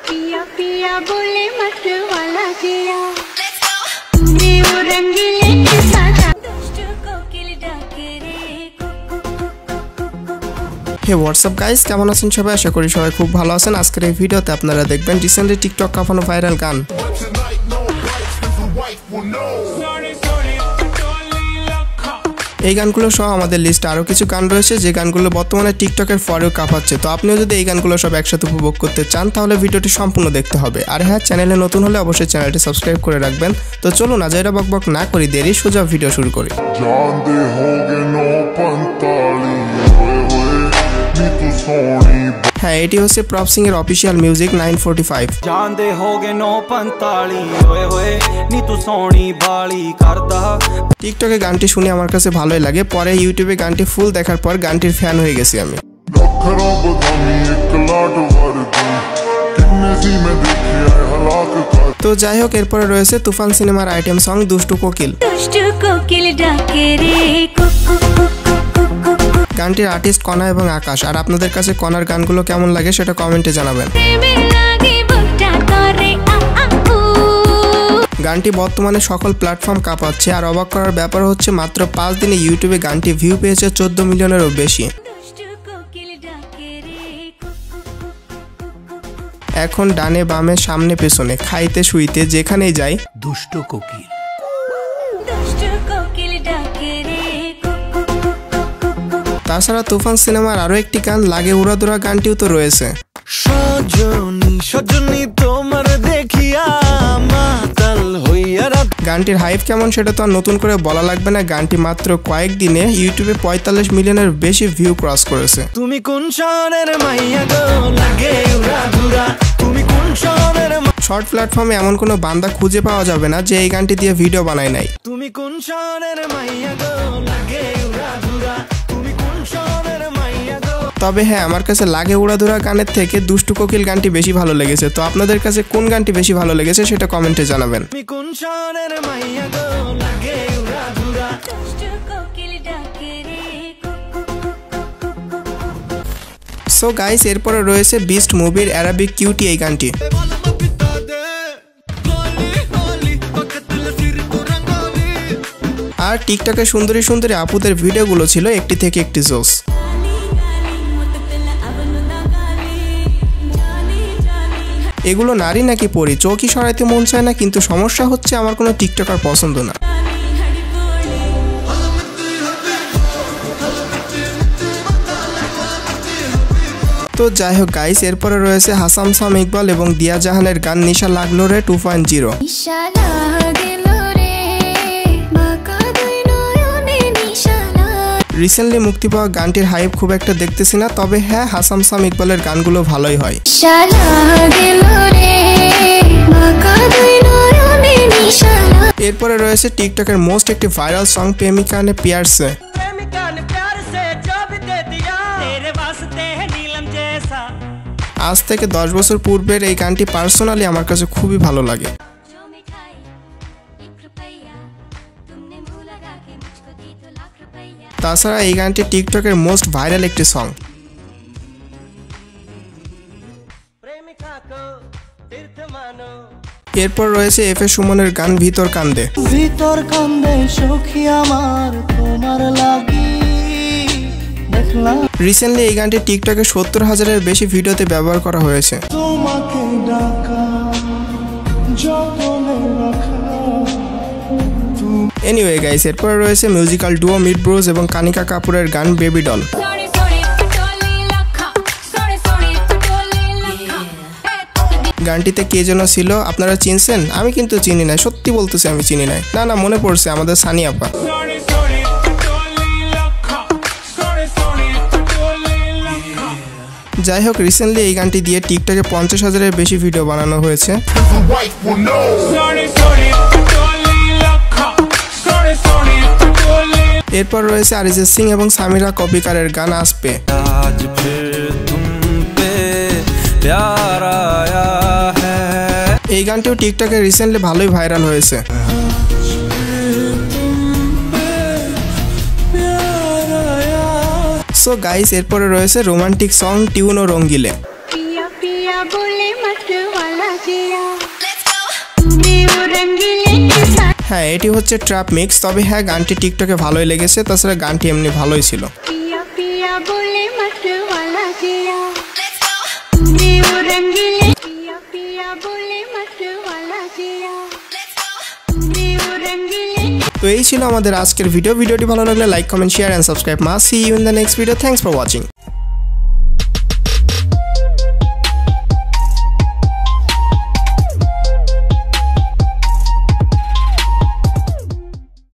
पिया पिया बोले मत वाला किया तूने वो रंगीले के साथ दुष्ट कोकिल डाके रे হে হোয়াটসঅ্যাপ গাইস, কেমন আছেন সবাই? আশা করি সবাই খুব ভালো আছেন। আজকের এই ভিডিওতে আপনারা দেখবেন রিসেন্টলি টিকটক কাঁপানো ভাইরাল গান। এই গানগুলো সহ আমাদের লিস্টে আরও কিছু গান রয়েছে যে গানগুলো বর্তমানে টিকটকের ফরেও কাঁপাচ্ছে। তো আপনিও যদি এই গানগুলো সব একসাথে উপভোগ করতে চান তাহলে ভিডিওটি সম্পূর্ণ দেখতে হবে। আর হ্যাঁ, চ্যানেলে নতুন হলে অবশ্যই চ্যানেলটি সাবস্ক্রাইব করে রাখবেন। তো চলুন আজাইরা বকবক না করি, দেরি সোজা ভিডিও শুরু করি। হ্যাঁ, এটি হচ্ছে প্রপ সিং এর অফিসিয়াল মিউজিক 945। জানদে হোগে 945 ওয়ে ওয়ে নি তু সোনি বালি করদা। টিকটকে গানটি শুনে আমার কাছে ভালোই লাগে, পরে ইউটিউবে গানটি ফুল দেখার পর গানটির ফ্যান হয়ে গেছি আমি। তো যাই হোক, এরপরে রয়েছে তুফান সিনেমার আইটেম সং দুষ্টু কোকিল। গানটির আর্টিস্ট কণা এবং আকাশ। আর আপনাদের কাছে কণার গানগুলো কেমন লাগে সেটা কমেন্টে জানাবেন। গানটি বর্তমানে সকল প্ল্যাটফর্ম কাঁপাচ্ছে। আর অবাক করার ব্যাপার হচ্ছে মাত্র 5 দিনে ইউটিউবে গানটি ভিউ পেয়েছে 14 মিলিয়নেরও বেশি। এখন ডানে বামে সামনে পেছনে খাইতে শুইতে যেখানেই যাই দুষ্ট কোকিল। তাছাড়া তুফান সিনেমার আরো একটি গান লাগে উড়াদুরা গানটিও তো রয়েছে। সজনী সজনী তোমার দেখিয়া মাতাল হইয়া রাত। গানটির হাইপ কেমন সেটা তো আর নতুন করে বলা লাগবে না। গানটি মাত্র কয়েকদিনে ইউটিউবে 45 মিলিয়নের বেশি ভিউ ক্রস করেছে। তুমি কোন শহরের মাইয়া গো লাগে উড়াদুরা, তুমি কোন শহরের। শর্ট প্ল্যাটফর্মে এমন কোনো বান্দা খুঁজে পাওয়া যাবে না যে এই গানটি দিয়ে ভিডিও বানায় নাই। তুমি কোন শহরের মাইয়া গো লাগে উড়াদুরা, তুমি কোন শহরের মাইয়া গো। তবে হ্যাঁ, আমার কাছে লাগে উড়াধুরা গানের থেকে দুষ্টু কোকিল গানটি বেশি ভালো লেগেছে। তো আপনাদের কাছে কোন গানটি বেশি ভালো লেগেছে সেটা কমেন্টে জানাবেন। তুমি কোন শহরের মাইয়া গো লাগে উড়াদুরা, দুষ্ট কোকিল ডাকে রে। সো গাইস, এরপরে রয়েছে বিস্ট মুভির অ্যারাবিক কিউটি এই গানটি। আর টিকটকে সুন্দরী সুন্দরী আপুদের ভিডিওগুলো ছিল একটি থেকে একটি জোস। এগুলো নারী নাকি পরি চৌকি সরাইতে মন চায় না, কিন্তু সমস্যা হচ্ছে আমার কোনো টিকটকার পছন্দ না। তো যাই হোক গাইস, এরপরে রয়েছে হাসান সাম ইকবাল এবং দিয়া জাহানের গান নিশা লাগলো রে 2.0। রিসেন্টলি মুক্তি পাওয়া গানটির হাইপ খুব একটা দেখতেছি না, তবে হ্যাঁ, হাসান সাম ইকবালের গানগুলো ভালোই হয়। এরপরে রয়েছে টিকটকের মোস্ট একটি ভাইরাল সং প্রেমিকা নে প্যার সে। আজ থেকে 10 বছর পূর্বের এই গানটি পার্সোনালি আমার কাছে খুবই ভালো লাগে। তাছাড়া এই গানটি টিকটকের মোস্ট ভাইরাল একটি সং। এরপর রয়েছে এফ এ সুমনের গান ভিতর কান্দে। ভিতর কান্দে সখী আমার তোমার লাগি দেখলাম। রিসেন্টলি এই গানটি টিকটকে 70,000-এর বেশি ভিডিওতে ব্যবহার করা হয়েছে। তোমাকে ডাকা যতনে রাখা। এনিওয়ে গাইস, এরপরে রয়েছে মিউজিক্যাল ডুও মিড ব্রোস এবং কানিকা কাপুরের গান বেবি ডল। গানটিতে কে যেন ছিল, আপনারা চিনছেন? আমি কিন্তু চিনি না, সত্যি বলতেছি আমি চিনি নাই। না মনে পড়ছে, আমাদের সানি আপা। যাই হোক, রিসেন্টলি এই গানটি দিয়ে টিকটকে 50,000-এর বেশি ভিডিও বানানো হয়েছে। এরপর রয়েছে অরিজিৎ সিং এবং সামিরা কপিকারের গান আসপে। এই গানটিও টিকটকে রিসেন্টলি ভালোই ভাইরাল হয়েছে। সো গাইস, এরপরে রয়েছে রোমান্টিক সং টিউন ও রঙ্গিলে। पिया पिया बोले मत किया तूने वो रंगीले के साथ হ্যাঁ এটি হচ্ছে ট্র্যাপ মিক্স, তবে হ্যাঁ গানটি টিকটকে ভালোই লেগেছে, তাছাড়া গানটি এমনি ভালোই ছিল। पिया पिया बोले मत वाला किया तूने वो रंगीले पिया पिया बोले मत वाला किया तूने वो रंगीले। তো এই ছিল আমাদের আজকের ভিডিওটি ভালো লাগলে like comment share and subscribe. Must see you in the next video. Thanks for watching.